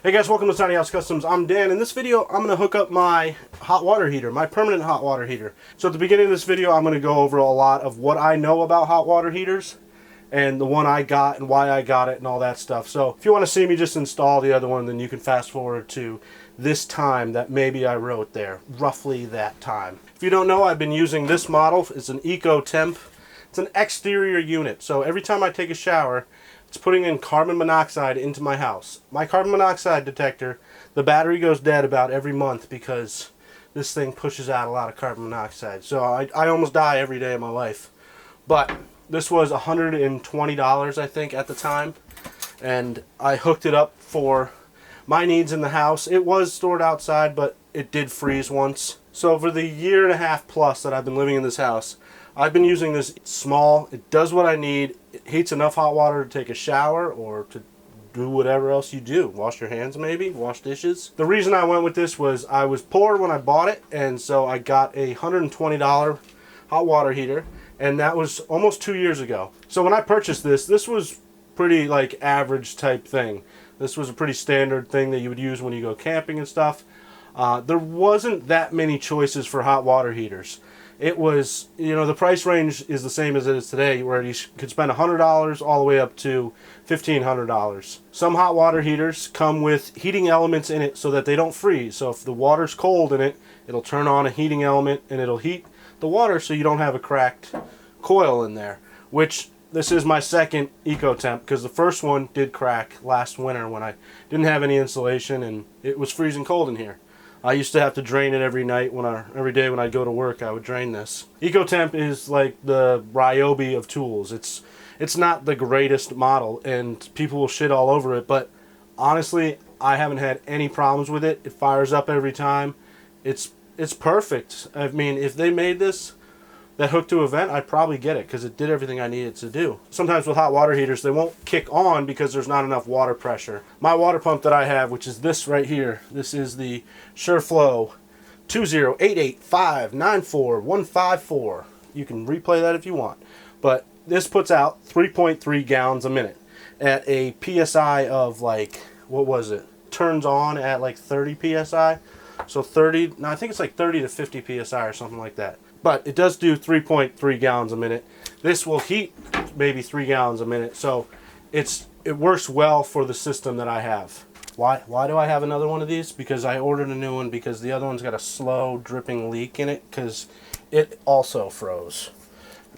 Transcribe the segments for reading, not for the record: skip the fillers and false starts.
Hey guys, welcome to Tiny House Customs. I'm Dan. In this video, I'm going to hook up my hot water heater, my permanent hot water heater. So at the beginning of this video, I'm going to go over a lot of what I know about hot water heaters and the one I got and why I got it and all that stuff. So if you want to see me just install the other one, then you can fast forward to this time that maybe I wrote there, roughly that time. If you don't know, I've been using this model. It's an Eco Temp. It's an exterior unit. So every time I take a shower, it's putting in carbon monoxide into my house. My carbon monoxide detector, the battery goes dead about every month because this thing pushes out a lot of carbon monoxide. So I almost die every day of my life. But this was $120, I think, at the time. And I hooked it up for my needs in the house. It was stored outside, but it did freeze once. So for the year and a half plus that I've been living in this house, I've been using this. It's small. It does what I need. It heats enough hot water to take a shower or to do whatever else you do. Wash your hands maybe, wash dishes. The reason I went with this was I was poor when I bought it, and so I got a $120 hot water heater, and that was almost 2 years ago. So when I purchased this was pretty like average type thing. This was a pretty standard thing that you would use when you go camping and stuff. There wasn't that many choices for hot water heaters. It was, you know, the price range is the same as it is today, where you could spend $100 all the way up to $1,500. Some hot water heaters come with heating elements in it so that they don't freeze. So if the water's cold in it, it'll turn on a heating element and it'll heat the water so you don't have a cracked coil in there. Which, this is my second Eco Temp, because the first one did crack last winter when I didn't have any insulation and it was freezing cold in here. I used to have to drain it every night every day when I'd go to work. I would drain this. Eco Temp is like the Ryobi of tools. It's not the greatest model, and people will shit all over it. But honestly, I haven't had any problems with it. It fires up every time. It's perfect. I mean, if they made this that hooked to a vent, I'd probably get it because it did everything I needed to do. Sometimes with hot water heaters, they won't kick on because there's not enough water pressure. My water pump that I have, which is this right here, this is the SureFlow 20885945154. You can replay that if you want. But this puts out 3.3 gallons a minute at a PSI of like, what was it? Turns on at like 30 PSI. So 30, no, I think it's like 30 to 50 PSI or something like that. But it does do 3.3 gallons a minute. This will heat maybe 3 gallons a minute. So it works well for the system that I have. Why do I have another one of these? Because I ordered a new one because the other one's got a slow dripping leak in it because it also froze.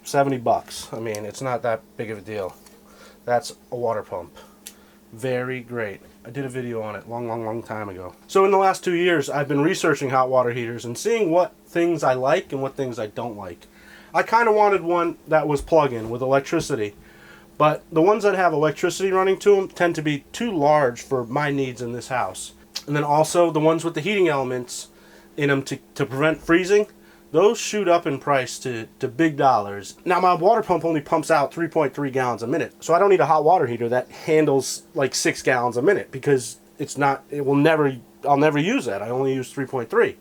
$70. I mean, it's not that big of a deal. That's a water pump. Very great. I did a video on it long time ago. So in the last 2 years, I've been researching hot water heaters and seeing what things I like and what things I don't like. I kind of wanted one that was plug-in with electricity, but the ones that have electricity running to them tend to be too large for my needs in this house. And then also the ones with the heating elements in them to prevent freezing, those shoot up in price to big dollars. Now my water pump only pumps out 3.3 gallons a minute. So I don't need a hot water heater that handles like 6 gallons a minute because I'll never use that. I only use 3.3.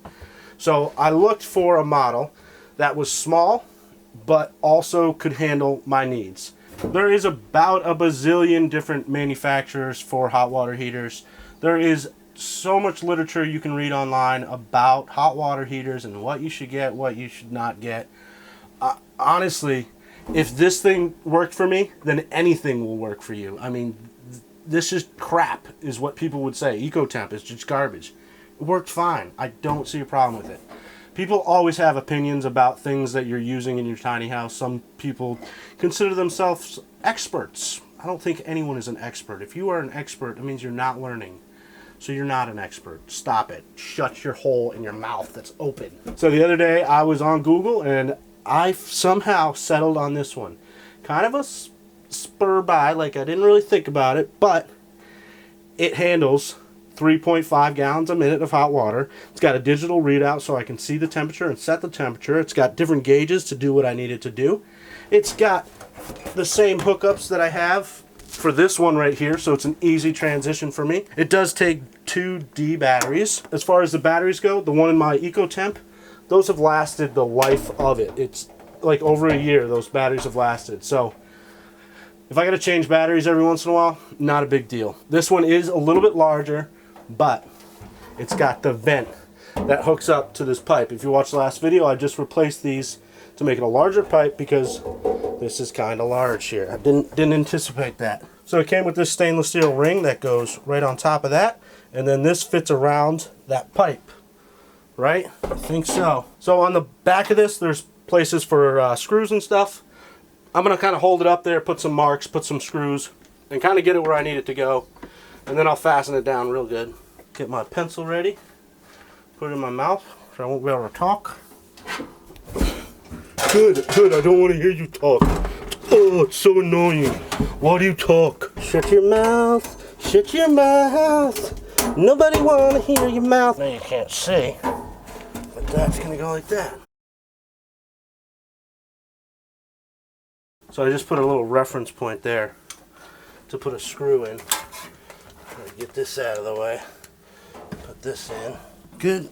So I looked for a model that was small but also could handle my needs. There is about a bazillion different manufacturers for hot water heaters. There is so much literature you can read online about hot water heaters and what you should get, what you should not get. Honestly, if this thing worked for me, then anything will work for you. I mean, this is crap, is what people would say. Eco Temp is just garbage. It worked fine. I don't see a problem with it. People always have opinions about things that you're using in your tiny house. Some people consider themselves experts. I don't think anyone is an expert. If you are an expert, it means you're not learning. So you're not an expert. Stop it. Shut your hole in your mouth that's open. So the other day I was on Google and I somehow settled on this one. Kind of a spur by, like I didn't really think about it, but it handles 3.5 gallons a minute of hot water. It's got a digital readout so I can see the temperature and set the temperature. It's got different gauges to do what I need it to do. It's got the same hookups that I have for this one right here, so it's an easy transition for me. It does take 2 D batteries. As far as the batteries go, the one in my Eco Temp, those have lasted the life of it. It's like over a year those batteries have lasted. So if I gotta change batteries every once in a while, not a big deal. This one is a little bit larger, but it's got the vent that hooks up to this pipe. If you watched the last video, I just replaced these to make it a larger pipe because this is kind of large here. I didn't anticipate that. So it came with this stainless steel ring that goes right on top of that, and then this fits around that pipe, right? I think so. So on the back of this, there's places for screws and stuff. I'm gonna kind of hold it up there, put some marks, put some screws, and kind of get it where I need it to go, and then I'll fasten it down real good. Get my pencil ready, put it in my mouth so I won't be able to talk. Good, I don't want to hear you talk. Oh, it's so annoying. Why do you talk? Shut your mouth, shut your mouth. Nobody want to hear your mouth. Now you can't see, but that's gonna go like that. So I just put a little reference point there to put a screw in. Get this out of the way. Put this in. Good.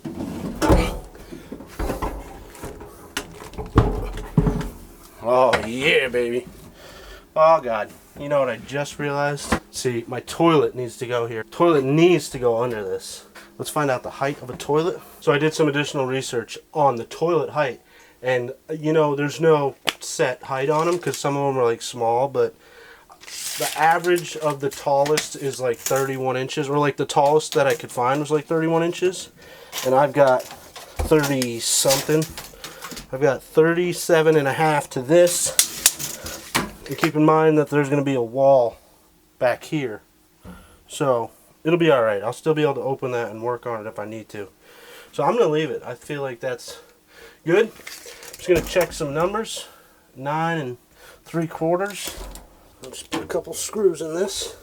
Oh yeah, baby. Oh God. You know what I just realized? See, my toilet needs to go here. Toilet needs to go under this. Let's find out the height of a toilet. So I did some additional research on the toilet height. And you know, there's no set height on them because some of them are like small, but the average of the tallest is like 31 inches, or like the tallest that I could find was like 31 inches. And I've got 30 something. I've got 37 and a half to this. And keep in mind that there's going to be a wall back here. So it'll be all right. I'll still be able to open that and work on it if I need to. So I'm going to leave it. I feel like that's good. I'm just going to check some numbers. 9 3/4. I'll just put a couple screws in this.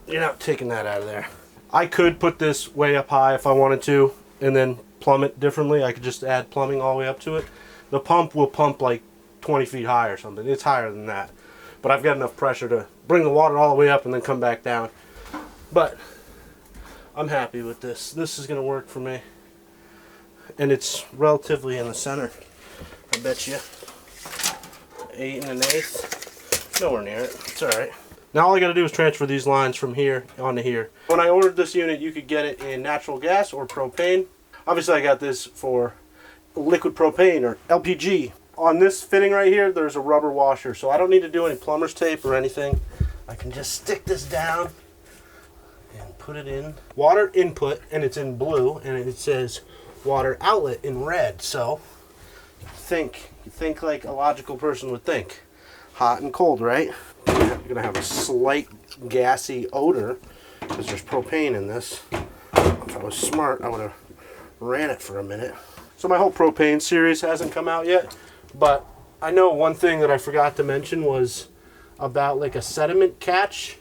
You're not taking that out of there. I could put this way up high if I wanted to and then plumb it differently. I could just add plumbing all the way up to it. The pump will pump like 20 feet high or something. It's higher than that. But I've got enough pressure to bring the water all the way up and then come back down. But I'm happy with this. This is going to work for me. And it's relatively in the center. I bet you 8 1/8. Nowhere near it. It's alright. Now all I got to do is transfer these lines from here onto here. When I ordered this unit, you could get it in natural gas or propane. Obviously I got this for liquid propane or LPG. On this fitting right here, there's a rubber washer, so I don't need to do any plumber's tape or anything. I can just stick this down and put it in. Water input, and it's in blue, and it says water outlet in red. So you think like a logical person would think. Hot and cold, right? You're gonna have a slight gassy odor because there's propane in this. If I was smart, I would have ran it for a minute. So my whole propane series hasn't come out yet, but I know one thing that I forgot to mention was about like a sediment catch.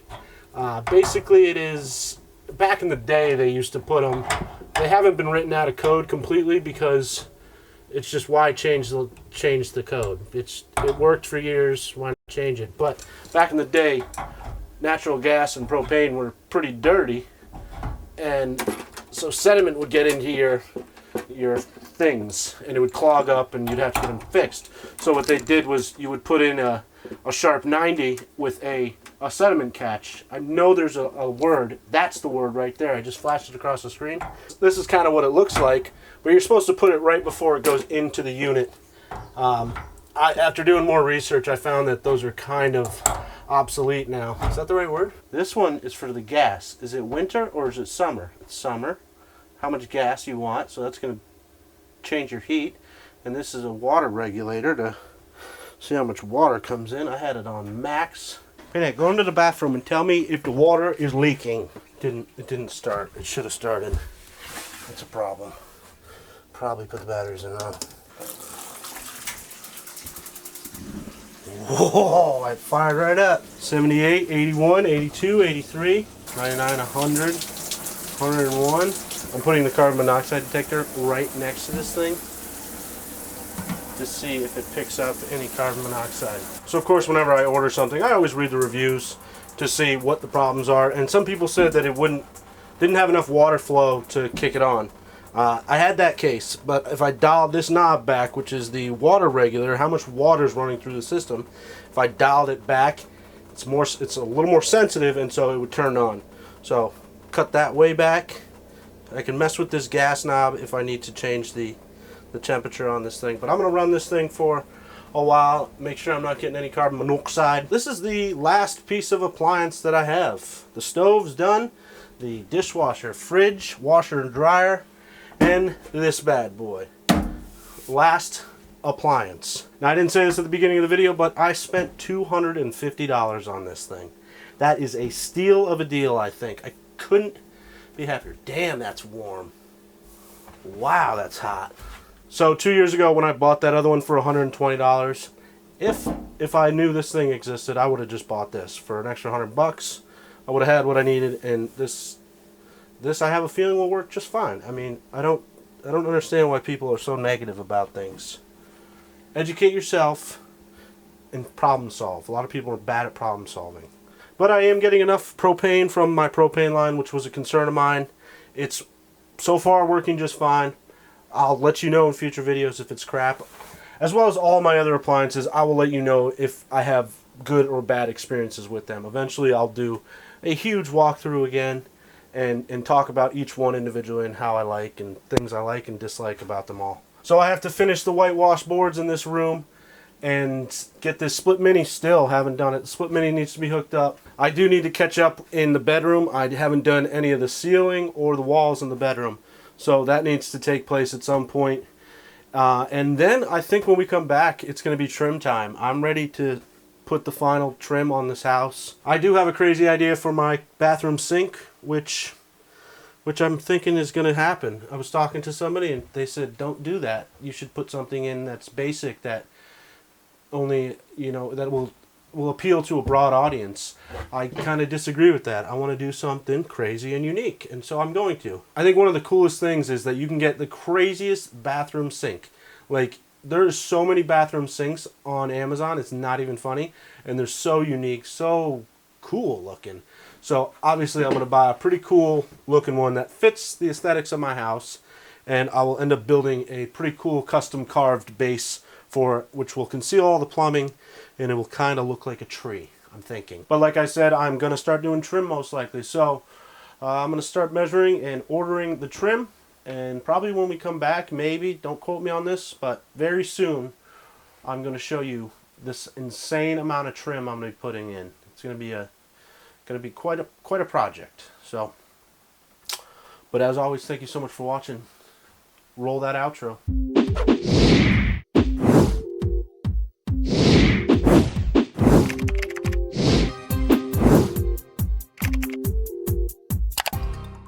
Basically it is, back in the day they used to put them, they haven't been written out of code completely because it's just why change the code. It worked for years, why not change it? But back in the day, natural gas and propane were pretty dirty, and so sediment would get into your things and it would clog up and you'd have to get them fixed. So what they did was you would put in a sharp 90 with a sediment catch. I know there's a word. That's the word right there. I just flashed it across the screen. This is kind of what it looks like, but you're supposed to put it right before it goes into the unit. After doing more research, I found that those are kind of obsolete now. Is that the right word? This one is for the gas. Is it winter or is it summer? It's summer. How much gas you want, so that's going to change your heat. And this is a water regulator to see how much water comes in. I had it on max. Hey, go into the bathroom and tell me if the water is leaking. It didn't start. It should have started. That's a problem. Probably put the batteries in wrong. Whoa, it fired right up. 78, 81, 82, 83, 99, 100, 101. I'm putting the carbon monoxide detector right next to this thing to see if it picks up any carbon monoxide. So of course, whenever I order something, I always read the reviews to see what the problems are. And some people said that it didn't have enough water flow to kick it on. I had that case, but if I dialed this knob back, which is the water regulator, how much water is running through the system, if I dialed it back, it's a little more sensitive, and so it would turn on. So cut that way back. I can mess with this gas knob if I need to change the temperature on this thing. But I'm going to run this thing for a while, make sure I'm not getting any carbon monoxide. This is the last piece of appliance that I have. The stove's done, the dishwasher, fridge, washer and dryer, and this bad boy. Last appliance. Now, I didn't say this at the beginning of the video, but I spent $250 on this thing. That is a steal of a deal, I think. I couldn't be happier. Damn, that's warm. Wow, that's hot. So 2 years ago when I bought that other one for $120, if I knew this thing existed, I would have just bought this for an extra $100. I would have had what I needed, and this I have a feeling will work just fine. I mean, I don't understand why people are so negative about things. Educate yourself and problem solve. A lot of people are bad at problem solving. But I am getting enough propane from my propane line, which was a concern of mine. It's so far working just fine. I'll let you know in future videos if it's crap. As well as all my other appliances, I will let you know if I have good or bad experiences with them. Eventually I'll do a huge walkthrough again and talk about each one individually and how I like and things I like and dislike about them all. So I have to finish the whitewash boards in this room and get this split mini. Still haven't done it. The split mini needs to be hooked up. I do need to catch up in the bedroom. I haven't done any of the ceiling or the walls in the bedroom. So that needs to take place at some point. And then I think when we come back, it's going to be trim time. I'm ready to put the final trim on this house. I do have a crazy idea for my bathroom sink, which I'm thinking is going to happen. I was talking to somebody and they said, don't do that. You should put something in that's basic, that only, that will appeal to a broad audience. I kind of disagree with that. I want to do something crazy and unique, and so I'm going to. I think one of the coolest things is that you can get the craziest bathroom sink. Like, there's so many bathroom sinks on Amazon, it's not even funny, and they're so unique, so cool looking. So obviously I'm going to buy a pretty cool looking one that fits the aesthetics of my house, and I will end up building a pretty cool custom carved base for it, which will conceal all the plumbing, and it will kind of look like a tree, I'm thinking. But like I said, I'm going to start doing trim most likely. So I'm going to start measuring and ordering the trim. And probably when we come back, maybe, don't quote me on this, but very soon, I'm going to show you this insane amount of trim I'm going to be putting in. It's going to be quite a project. So, but as always, thank you so much for watching. Roll that outro.